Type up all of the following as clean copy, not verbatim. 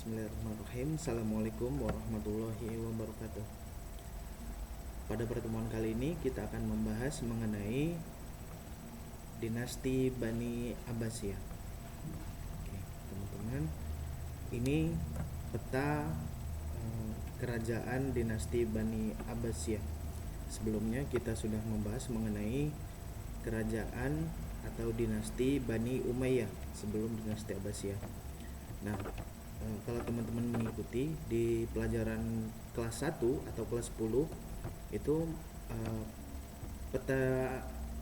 Bismillahirrahmanirrahim. Assalamualaikum warahmatullahi wabarakatuh. Pada pertemuan kali ini kita akan membahas mengenai dinasti Bani Abbasiyah. Oke, teman-teman, ini peta kerajaan dinasti Bani Abbasiyah. Sebelumnya kita sudah membahas mengenai kerajaan atau dinasti Bani Umayyah sebelum dinasti Abbasiyah. Nah, kalau teman-teman mengikuti di pelajaran kelas 1 atau kelas 10 itu peta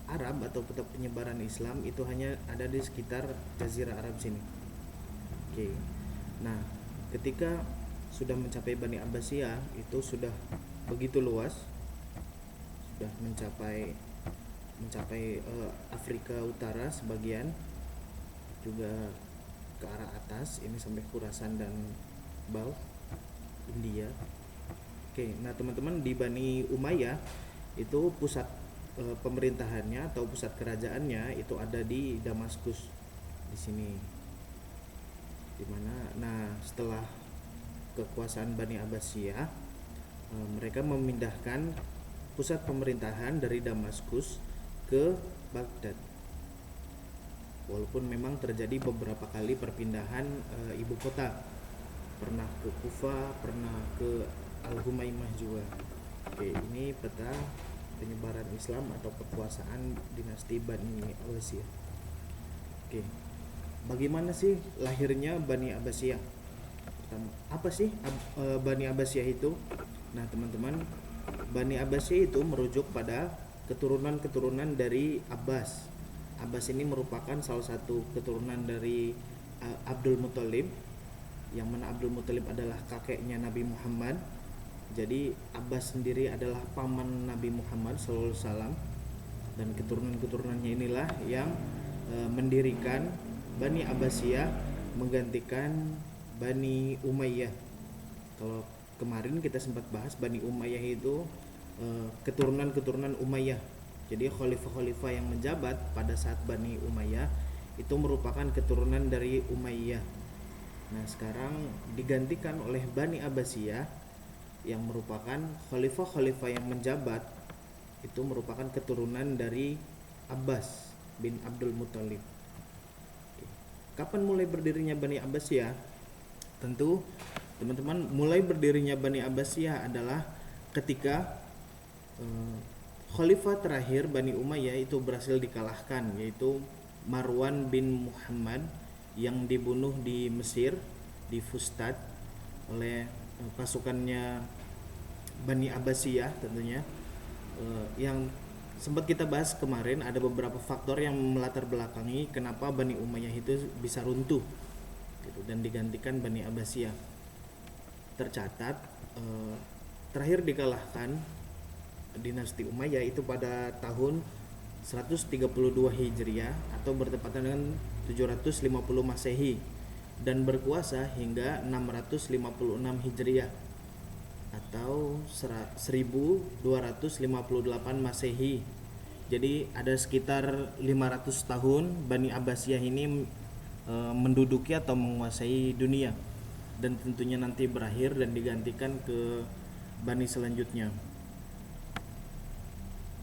Arab atau peta penyebaran Islam itu hanya ada di sekitar Jazirah Arab sini. Oke. Nah, ketika sudah mencapai Bani Abbasiyah itu sudah begitu luas, sudah mencapai Afrika Utara sebagian, juga ke arah atas ini sampai Khurasan dan Balkh, India. Oke, nah teman-teman, di Bani Umayyah itu pusat pemerintahannya atau pusat kerajaannya itu ada di Damaskus di sini. Dimana, nah setelah kekuasaan Bani Abbasiyah, mereka memindahkan pusat pemerintahan dari Damaskus ke Baghdad. Walaupun memang terjadi beberapa kali perpindahan ibu kota, pernah ke Kufa, pernah ke Al-Humaimah juga. Oke, ini peta penyebaran Islam atau kekuasaan dinasti Bani Abbasiyah. Oke, bagaimana sih lahirnya Bani Abbasiyah? Apa sih Bani Abbasiyah itu? Nah teman-teman, Bani Abbasiyah itu merujuk pada keturunan-keturunan dari Abbas. Abbas ini merupakan salah satu keturunan dari Abdul Muthalib, yang mana Abdul Muthalib adalah kakeknya Nabi Muhammad. Jadi Abbas sendiri adalah paman Nabi Muhammad SAW, dan keturunan-keturunannya inilah yang mendirikan Bani Abbasiyah menggantikan Bani Umayyah. Kalau kemarin kita sempat bahas Bani Umayyah itu keturunan-keturunan Umayyah. Jadi khalifah-khalifah yang menjabat pada saat Bani Umayyah itu merupakan keturunan dari Umayyah. Nah, sekarang digantikan oleh Bani Abbasiyah yang merupakan khalifah-khalifah yang menjabat itu merupakan keturunan dari Abbas bin Abdul Muthalib. Kapan mulai berdirinya Bani Abbasiyah? Tentu teman-teman, mulai berdirinya Bani Abbasiyah adalah ketika khalifah terakhir Bani Umayyah itu berhasil dikalahkan, yaitu Marwan bin Muhammad yang dibunuh di Mesir, di Fustat, oleh pasukannya Bani Abbasiyah tentunya. Yang sempat kita bahas kemarin, ada beberapa faktor yang melatar belakangi kenapa Bani Umayyah itu bisa runtuh gitu, dan digantikan Bani Abbasiyah. Tercatat terakhir dikalahkan dinasti Umayyah itu pada tahun 132 Hijriah atau bertepatan dengan 750 Masehi, dan berkuasa hingga 656 Hijriah atau 1258 Masehi. Jadi ada sekitar 500 tahun Bani Abbasiyah ini menduduki atau menguasai dunia, dan tentunya nanti berakhir dan digantikan ke Bani selanjutnya.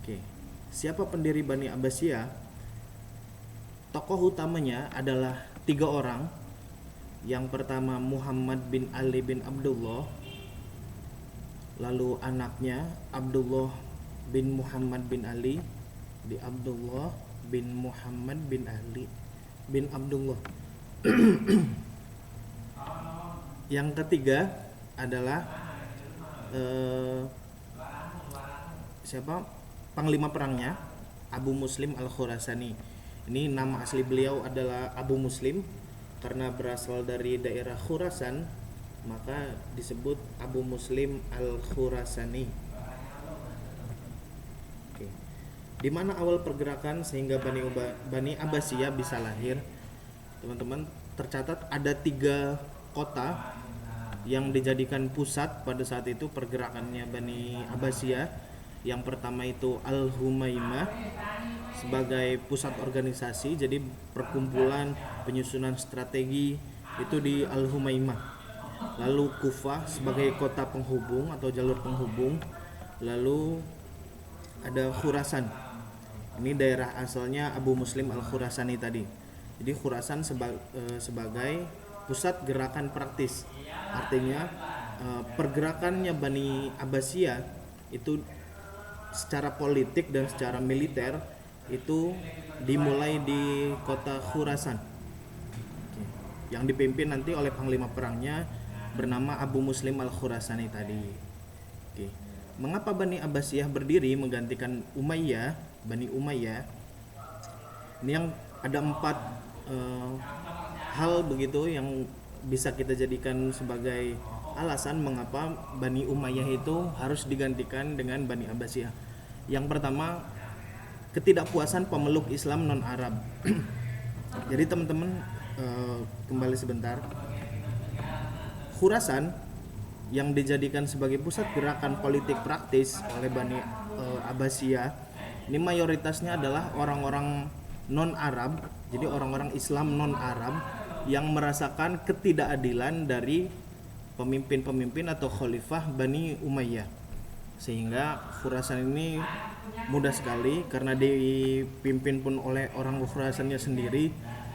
Oke, siapa pendiri Bani Abbasiyah? Tokoh utamanya adalah 3 orang. Yang pertama Muhammad bin Ali bin Abdullah, lalu anaknya Abdullah bin Muhammad bin Ali, di Abdullah bin Muhammad bin Ali bin Abdullah. Yang ketiga adalah siapa? Panglima perangnya Abu Muslim Al-Khurasani. Ini nama asli beliau adalah Abu Muslim, karena berasal dari daerah Khurasan maka disebut Abu Muslim Al-Khurasani. Oke. Di mana awal pergerakan sehingga Bani Abbasiyah bisa lahir? Teman-teman, tercatat ada 3 kota yang dijadikan pusat pada saat itu pergerakannya Bani Abbasiyah. Yang pertama itu Al-Humaimah sebagai pusat organisasi, jadi perkumpulan penyusunan strategi itu di Al-Humaimah. lalu Kufah sebagai kota penghubung atau jalur penghubung, lalu ada Khurasan. Ini daerah asalnya Abu Muslim Al-Khurasani tadi. Jadi Khurasan sebagai pusat gerakan praktis. Artinya pergerakannya Bani Abbasiyah itu secara politik dan secara militer itu dimulai di kota Khurasan, yang dipimpin nanti oleh panglima perangnya bernama Abu Muslim Al-Khurasani tadi. Oke. Mengapa Bani Abbasiyah berdiri menggantikan Bani Umayyah? Ini yang ada 4 hal begitu yang bisa kita jadikan sebagai alasan mengapa Bani Umayyah itu harus digantikan dengan Bani Abbasiyah. Yang pertama, ketidakpuasan pemeluk Islam non-Arab. Jadi teman-teman, kembali sebentar. Khurasan yang dijadikan sebagai pusat gerakan politik praktis oleh Bani Abbasiyah, ini mayoritasnya adalah orang-orang non-Arab, jadi orang-orang Islam non-Arab yang merasakan ketidakadilan dari pemimpin-pemimpin atau khalifah Bani Umayyah. Sehingga Khurasan ini mudah sekali karena dipimpin pun oleh orang Khurasannya sendiri.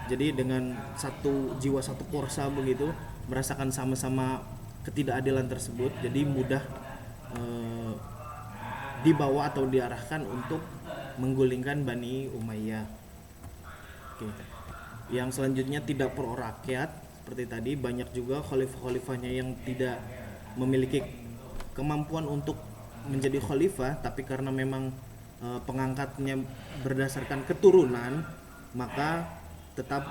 Jadi dengan satu jiwa, satu korsa begitu, merasakan sama-sama ketidakadilan tersebut, jadi mudah dibawa atau diarahkan untuk menggulingkan Bani Umayyah. Oke. Yang selanjutnya tidak pro rakyat, seperti tadi banyak juga khalifah-khalifahnya yang tidak memiliki kemampuan untuk menjadi khalifah, tapi karena memang pengangkatnya berdasarkan keturunan, maka tetap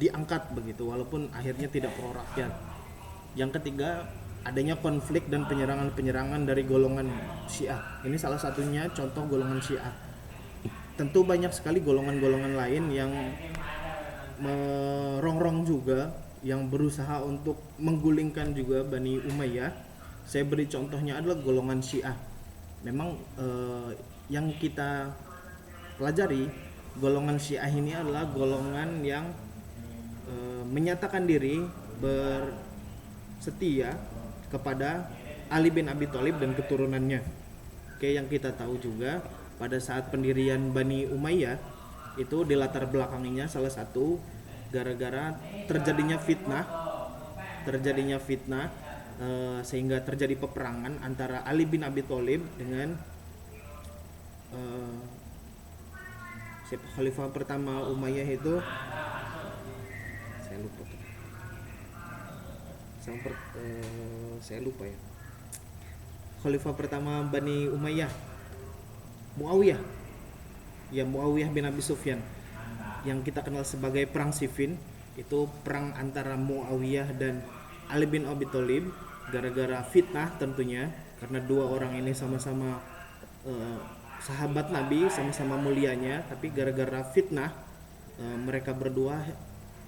diangkat begitu, walaupun akhirnya tidak pro rakyat. Yang ketiga, adanya konflik dan penyerangan-penyerangan dari golongan Syiah. Ini salah satunya contoh golongan Syiah. Tentu banyak sekali golongan-golongan lain yang merongrong juga, yang berusaha untuk menggulingkan juga Bani Umayyah. Saya beri contohnya adalah golongan Syiah. Memang yang kita pelajari, golongan Syiah ini adalah golongan yang menyatakan diri bersetia kepada Ali bin Abi Thalib dan keturunannya. Oke, yang kita tahu juga pada saat pendirian Bani Umayyah itu dilatar belakanginya salah satu gara-gara terjadinya fitnah sehingga terjadi peperangan antara Ali bin Abi Thalib dengan khalifah pertama Umayyah itu saya lupa ya. Khalifah pertama Bani Umayyah, Muawiyah bin Abi Sufyan, yang kita kenal sebagai perang Siffin. Itu perang antara Muawiyah dan Ali bin Abi Thalib gara-gara fitnah tentunya, karena dua orang ini sama-sama sahabat Nabi, sama-sama mulianya, tapi gara-gara fitnah mereka berdua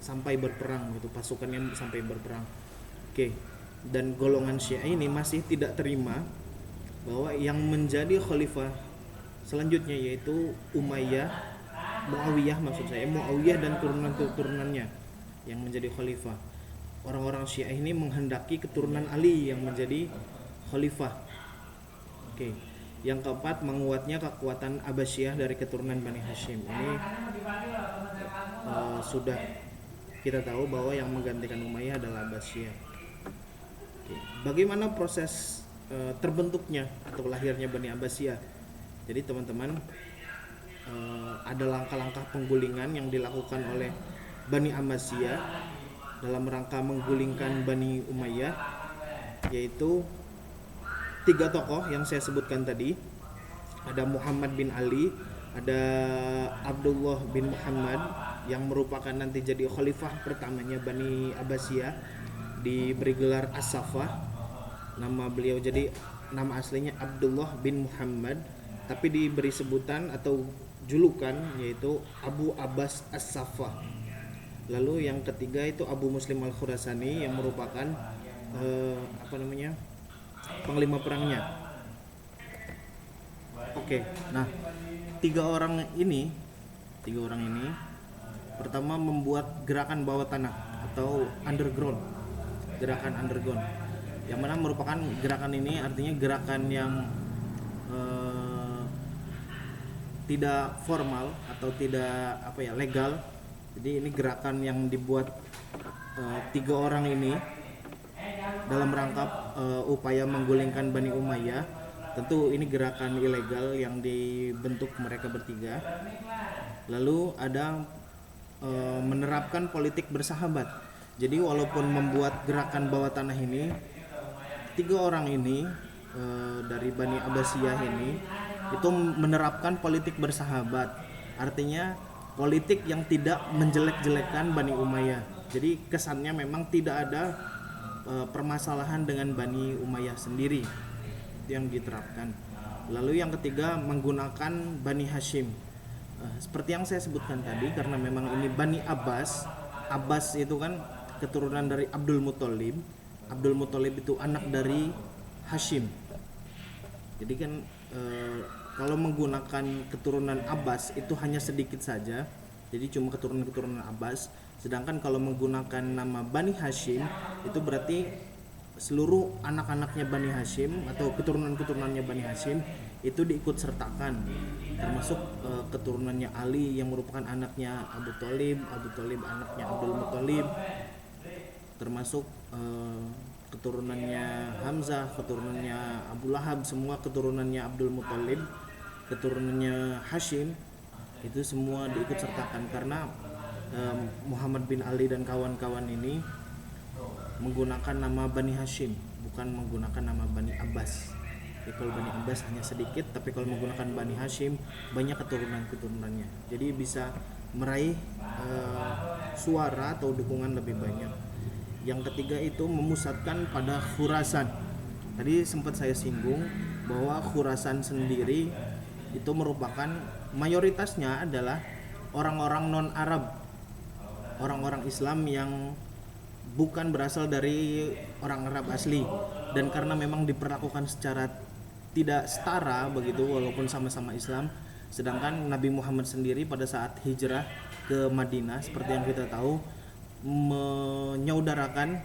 sampai berperang gitu, pasukannya sampai berperang. Oke. Dan golongan Syiah ini masih tidak terima bahwa yang menjadi khalifah selanjutnya yaitu Muawiyah dan turunan-turunannya yang menjadi khalifah. Orang-orang Syiah ini menghendaki keturunan Ali yang menjadi khalifah. Oke. Yang keempat, menguatnya kekuatan Abbasiyah dari keturunan Bani Hashim. Ini sudah kita tahu bahwa yang menggantikan Umayyah adalah Abbasiyah. Oke. Bagaimana proses terbentuknya atau lahirnya Bani Abbasiyah? Jadi teman-teman, ada langkah-langkah penggulingan yang dilakukan oleh Bani Abbasiyah dalam rangka menggulingkan Bani Umayyah, yaitu 3 tokoh yang saya sebutkan tadi. Ada Muhammad bin Ali, ada Abdullah bin Muhammad yang merupakan nanti jadi khalifah pertamanya Bani Abbasiyah, diberi gelar As-Saffah. Nama beliau jadi nama aslinya Abdullah bin Muhammad, tapi diberi sebutan atau julukan yaitu Abu Abbas As-Saffah. Lalu yang ketiga itu Abu Muslim Al-Khurasani yang merupakan panglima perangnya. Oke. Nah, tiga orang ini pertama membuat gerakan bawah tanah atau underground. gerakan underground, yang mana merupakan gerakan ini artinya gerakan yang tidak formal atau tidak legal. Jadi ini gerakan yang dibuat 3 orang ini dalam rangka upaya menggulingkan Bani Umayyah. Tentu ini gerakan ilegal yang dibentuk mereka bertiga. Lalu ada menerapkan politik bersahabat. Jadi walaupun membuat gerakan bawah tanah ini, 3 orang ini dari Bani Abbasiyah ini itu menerapkan politik bersahabat. Artinya politik yang tidak menjelek-jelekan Bani Umayyah. Jadi kesannya memang tidak ada permasalahan dengan Bani Umayyah sendiri. Itu yang diterapkan. Lalu yang ketiga menggunakan Bani Hashim. Seperti yang saya sebutkan tadi, karena memang ini Bani Abbas. Abbas itu kan keturunan dari Abdul Muthalib. Abdul Muthalib itu anak dari Hashim. Jadi kan kalau menggunakan keturunan Abbas itu hanya sedikit saja. Jadi cuma keturunan Abbas. Sedangkan kalau menggunakan nama Bani Hashim itu berarti seluruh anak-anaknya Bani Hashim atau keturunan-keturunannya Bani Hashim itu diikut sertakan, termasuk keturunannya Ali yang merupakan anaknya Abu Thalib anaknya Abdul Muthalib, termasuk keturunannya Hamzah, keturunannya Abu Lahab, semua keturunannya Abdul Muthalib, keturunannya Hashim, itu semua diikut sertakan karena Muhammad bin Ali dan kawan-kawan ini menggunakan nama Bani Hashim, bukan menggunakan nama Bani Abbas. Jadi kalau Bani Abbas hanya sedikit, tapi kalau menggunakan Bani Hashim banyak keturunan-keturunannya. Jadi bisa meraih suara atau dukungan lebih banyak. Yang ketiga itu memusatkan pada Khurasan. Tadi sempat saya singgung bahwa Khurasan sendiri itu merupakan mayoritasnya adalah orang-orang non-Arab, orang-orang Islam yang bukan berasal dari orang Arab asli, dan karena memang diperlakukan secara tidak setara begitu walaupun sama-sama Islam. Sedangkan Nabi Muhammad sendiri pada saat hijrah ke Madinah seperti yang kita tahu menyaudarakan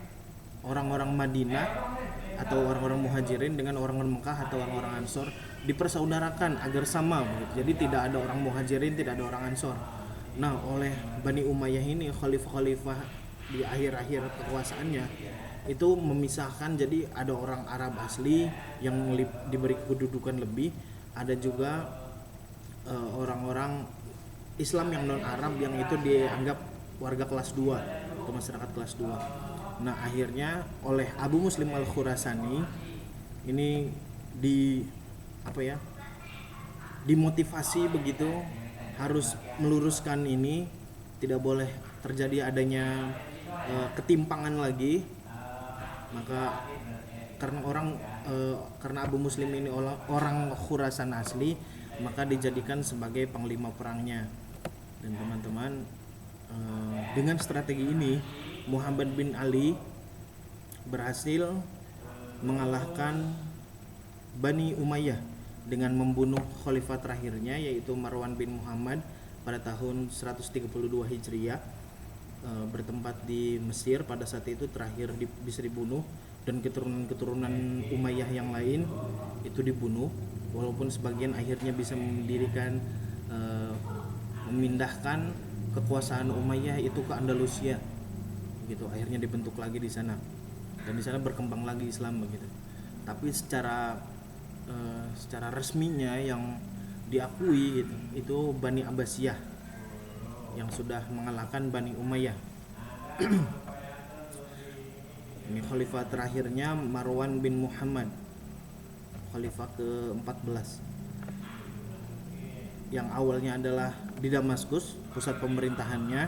orang-orang Madinah atau orang-orang Muhajirin dengan orang-orang Mekah atau orang-orang Ansor, dipersaudarakan agar sama begitu. Jadi tidak ada orang Muhajirin, tidak ada orang Ansor. Nah, oleh Bani Umayyah ini khalifah-khalifah di akhir-akhir kekuasaannya itu memisahkan, jadi ada orang Arab asli yang diberi kedudukan lebih, ada juga orang-orang Islam yang non-Arab yang itu dianggap warga kelas 2 atau masyarakat kelas 2. Nah, akhirnya oleh Abu Muslim Al-Khurasani ini dimotivasi begitu, harus meluruskan ini, tidak boleh terjadi adanya ketimpangan lagi. Maka karena Abu Muslim ini orang Khurasan asli, maka dijadikan sebagai panglima perangnya. Dan teman-teman, dengan strategi ini Muhammad bin Ali berhasil mengalahkan Bani Umayyah dengan membunuh khalifah terakhirnya, yaitu Marwan bin Muhammad pada tahun 132 Hijriah, bertempat di Mesir pada saat itu, terakhir bisa dibunuh, dan keturunan-keturunan Umayyah yang lain itu dibunuh, walaupun sebagian akhirnya bisa memindahkan kekuasaan Umayyah itu ke Andalusia gitu. Akhirnya dibentuk lagi di sana, dan di sana berkembang lagi Islam begitu. Tapi secara resminya yang diakui itu Bani Abbasiyah yang sudah mengalahkan Bani Umayyah. Ini khalifah terakhirnya Marwan bin Muhammad, khalifah ke-14, yang awalnya adalah di Damaskus, pusat pemerintahannya.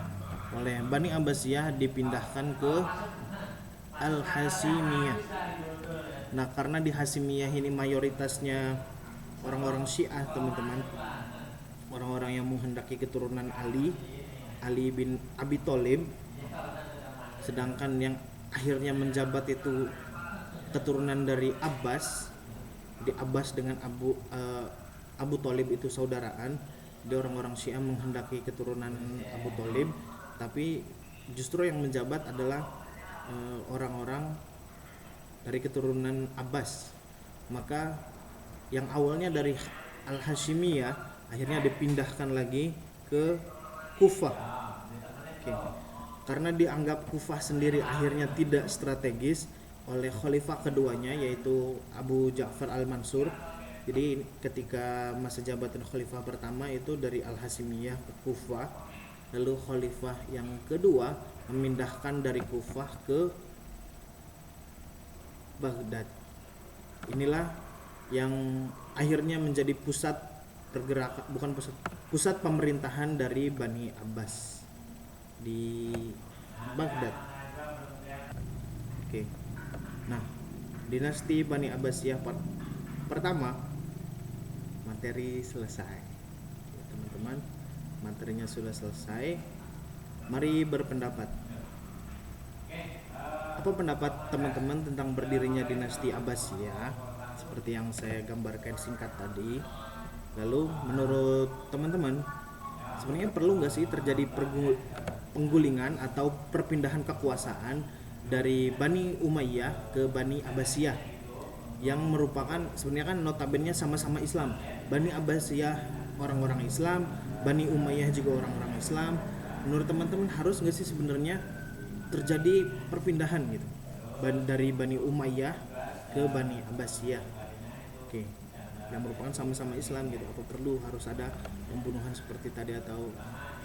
Oleh Bani Abbasiyah dipindahkan ke Al-Hasimiyah. Nah, karena di Hasimiyah ini mayoritasnya orang-orang Syiah, teman-teman, orang-orang yang menghendaki keturunan Ali bin Abi Thalib, sedangkan yang akhirnya menjabat itu keturunan dari Abbas. Di Abbas dengan Abu Thalib itu saudaraan. Dia orang-orang Syiah menghendaki keturunan Abu Thalib, tapi justru yang menjabat adalah orang-orang dari keturunan Abbas. Maka yang awalnya dari Al-Hashimiyah akhirnya dipindahkan lagi ke Kufah. Oke. Karena dianggap Kufah sendiri akhirnya tidak strategis oleh khalifah keduanya yaitu Abu Ja'far Al-Mansur. Jadi ketika masa jabatan khalifah pertama itu dari Al-Hashimiyah ke Kufah, lalu khalifah yang kedua memindahkan dari Kufah ke Baghdad. Inilah yang akhirnya menjadi pusat pergerakan, bukan pusat pemerintahan dari Bani Abbas di Baghdad. Oke. Nah, dinasti Bani Abbasiyah pertama materi selesai. Ya, teman-teman, materinya sudah selesai. Mari berpendapat. Apa pendapat teman-teman tentang berdirinya dinasti Abbasiyah seperti yang saya gambarkan singkat tadi? Lalu menurut teman-teman, sebenarnya perlu nggak sih terjadi penggulingan atau perpindahan kekuasaan dari Bani Umayyah ke Bani Abbasiyah yang merupakan sebenarnya kan notabene sama-sama Islam. Bani Abbasiyah orang-orang Islam, Bani Umayyah juga orang-orang Islam. Menurut teman-teman harus nggak sih sebenarnya terjadi perpindahan gitu dari Bani Umayyah ke Bani Abbasiyah? Oke, yang merupakan sama-sama Islam gitu. Apa perlu harus ada pembunuhan seperti tadi atau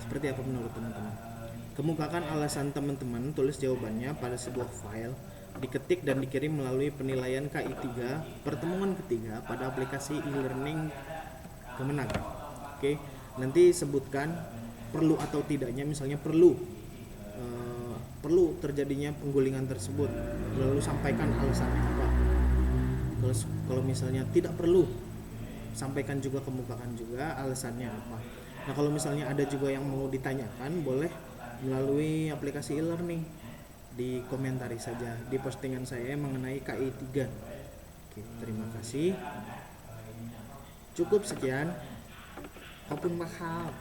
seperti apa menurut teman-teman? Kemukakan alasan teman-teman, tulis jawabannya pada sebuah file, diketik dan dikirim melalui penilaian KI3 pertemuan ketiga pada aplikasi e-learning Kemenag. Oke, nanti sebutkan perlu atau tidaknya, misalnya perlu terjadinya penggulingan tersebut, lalu sampaikan alasannya apa. Kalau misalnya tidak perlu, sampaikan juga, kemukakan juga alasannya apa. Nah, kalau misalnya ada juga yang mau ditanyakan, boleh melalui aplikasi e-learning, dikomentari saja di postingan saya mengenai KI3. Oke, terima kasih. Cukup sekian. Khopun mahal.